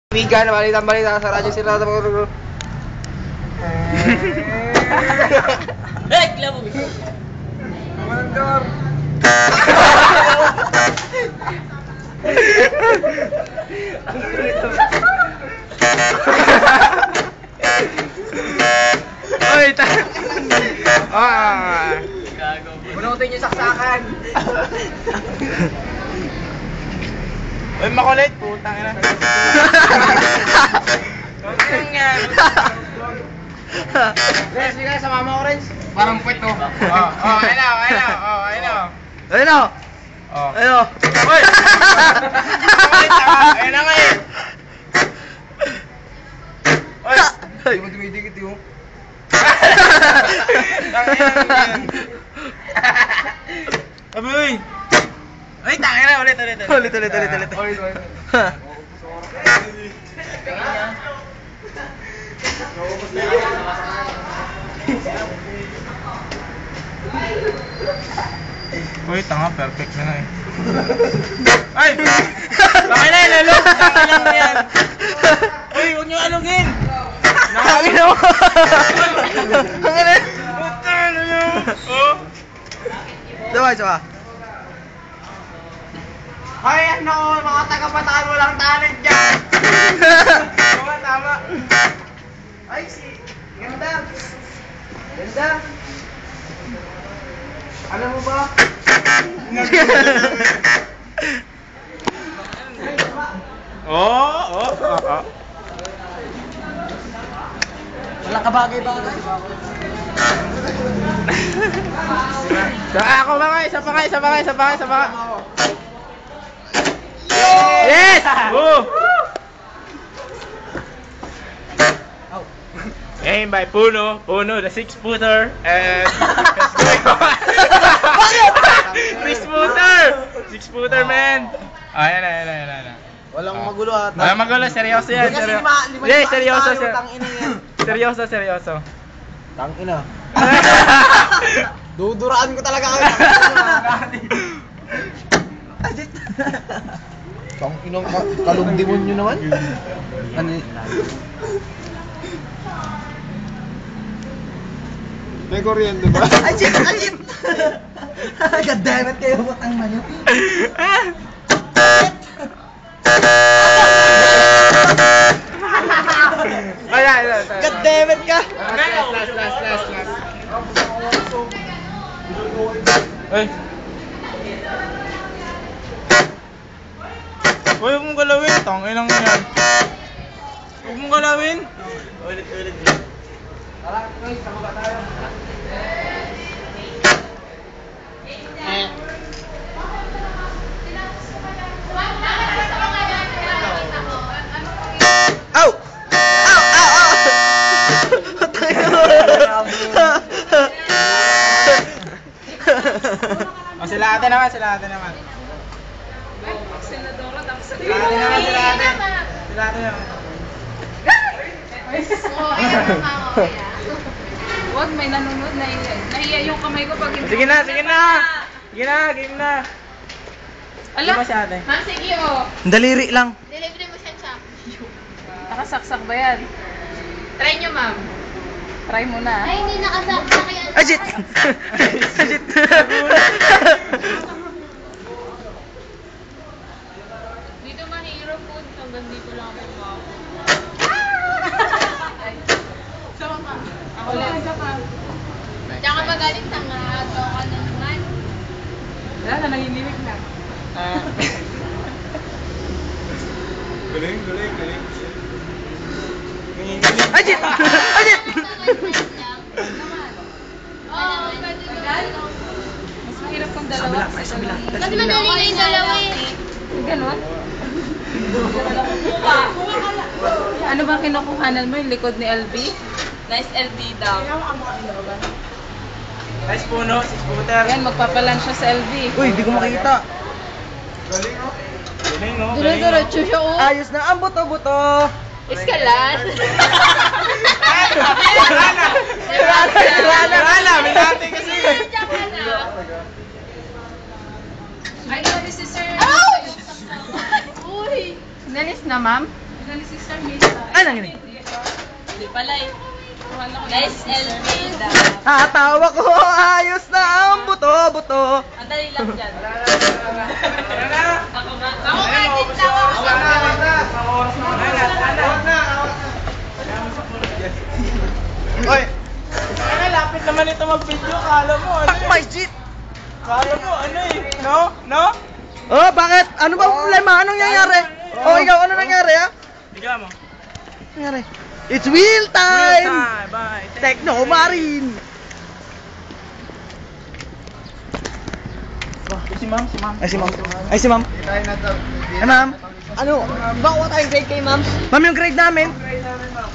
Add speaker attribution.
Speaker 1: Bigan, balita sa radyo sila.
Speaker 2: Klamo.
Speaker 1: Mandor. Oy,
Speaker 2: Gago.
Speaker 1: bunutin yung saksakan. Oy, makulit, putang ina. Ang yan. Sige, sa mama orange. Parang puwet ko. I know.
Speaker 3: Ayun o!
Speaker 1: Oh.
Speaker 3: Ayun o!
Speaker 1: Oy! Ayun na nga eh. Oy! Hindi mo dumidikit yun. Aboy! Ay, tangin na. Ulit. Ulit. Uy, tanga, perfect na nga eh. Ay! Tangin na, ilalog! Tangin lang yan! Uy, huwag niyo alugin!
Speaker 3: Tangin na mo! Tangin na!
Speaker 1: Putang ina niyo! Oh!
Speaker 3: Sawa.
Speaker 1: Ay, ano, mga taga-Bataan, walang talent dyan! Tama. Ay, ganda! Alam mo ba? Oh.
Speaker 3: Walang kabagay-bagay.
Speaker 1: Ako ba nga? Isa pa nga. Yes! Oh! Aim by Puno, the 6-footer, and what's going on? 6-footer, man! Ayan na.
Speaker 3: Walang magulo at.
Speaker 1: Walang magulo, seryoso yan. Seryoso. Seryoso.
Speaker 3: Tangina. Duduraan ko talaga kayo. Tangina, kalumdimon nyo naman. Ano yun?
Speaker 1: May kuryente ba?
Speaker 3: Ay, shit! God damn it kayo, butang man yun. God damn it ka!
Speaker 1: Last. Ay. Uy, huwag mong galawin. Tangin lang yan. Huwag mong galawin.
Speaker 2: Ulit.
Speaker 3: Ow!
Speaker 1: Sila ate naman. Sila ate naman.
Speaker 4: Wag, may nanonood, nahiya yung kamay ko pag
Speaker 1: Sige na. Game na.
Speaker 4: Ala,
Speaker 1: Di ba si ate?
Speaker 4: ma'am, sige o.
Speaker 3: Daliri lang.
Speaker 4: Delivery mo siya siya. Nakasaksak ba yan? Try nyo, ma'am. Try mo na.
Speaker 5: Ay, hindi nakasaksak yan.
Speaker 3: Ay, shit!
Speaker 4: Dito mahiro food, hanggang dito lang ako umako. Sama ka. Ako lang.
Speaker 5: Diyan ka magaling sa nga. Gawa ka na naman.
Speaker 4: Wala na, nanginginig na.
Speaker 1: Galing.
Speaker 3: Ay, shit!
Speaker 5: Oo, pwede naman.
Speaker 4: Mas mahirap kung dalawa.
Speaker 3: Sa kabila.
Speaker 5: Mas madali nga yung dalawa eh.
Speaker 4: Ganon? Ano ba kinukuhanan mo? Yung likod ni LB? Nice LB daw.
Speaker 1: Nice Puno, 6-footer.
Speaker 4: Ayan, magpapalan siya sa LB.
Speaker 3: Uy, di ko makita.
Speaker 1: Galing.
Speaker 5: Duro-diretso siya oh.
Speaker 3: Ayos na ang buto-buto.
Speaker 4: Iskalas!
Speaker 1: Wala, may natin kasi.
Speaker 4: Ay, grabe si Sir.
Speaker 5: Uy!
Speaker 4: Nalis na, ma'am?
Speaker 6: Ay, nangyari.
Speaker 2: Hindi pala eh. Guys, LK daw.
Speaker 6: Tawa ko, ayos na ang buto-buto.
Speaker 2: Ang dali lang dyan. Ako nga.
Speaker 5: Ako kahit tawa ko sa
Speaker 1: Oy! Ay, lapit naman ito mag-video. Kala mo, ano
Speaker 6: Tak
Speaker 1: eh.
Speaker 6: my jeep.
Speaker 1: Kala mo, ano eh. No? No?
Speaker 6: Oh, bakit? Ano ba problema? Anong nangyari? Oh, ikaw, ano nangyari, ha?
Speaker 1: Bigla mo.
Speaker 6: Nangyari? It's wheel time!
Speaker 1: Bye.
Speaker 6: Techno Marine!
Speaker 1: Si ma'am, si ma'am.
Speaker 6: Ay, si ma'am. Ay, si ma'am.
Speaker 3: Tayo na to.
Speaker 6: Ay, ma'am.
Speaker 3: Ano? Ba kuha tayong grade kay ma'am?
Speaker 6: Ma'am, yung grade namin.
Speaker 1: Try namin, ma'am.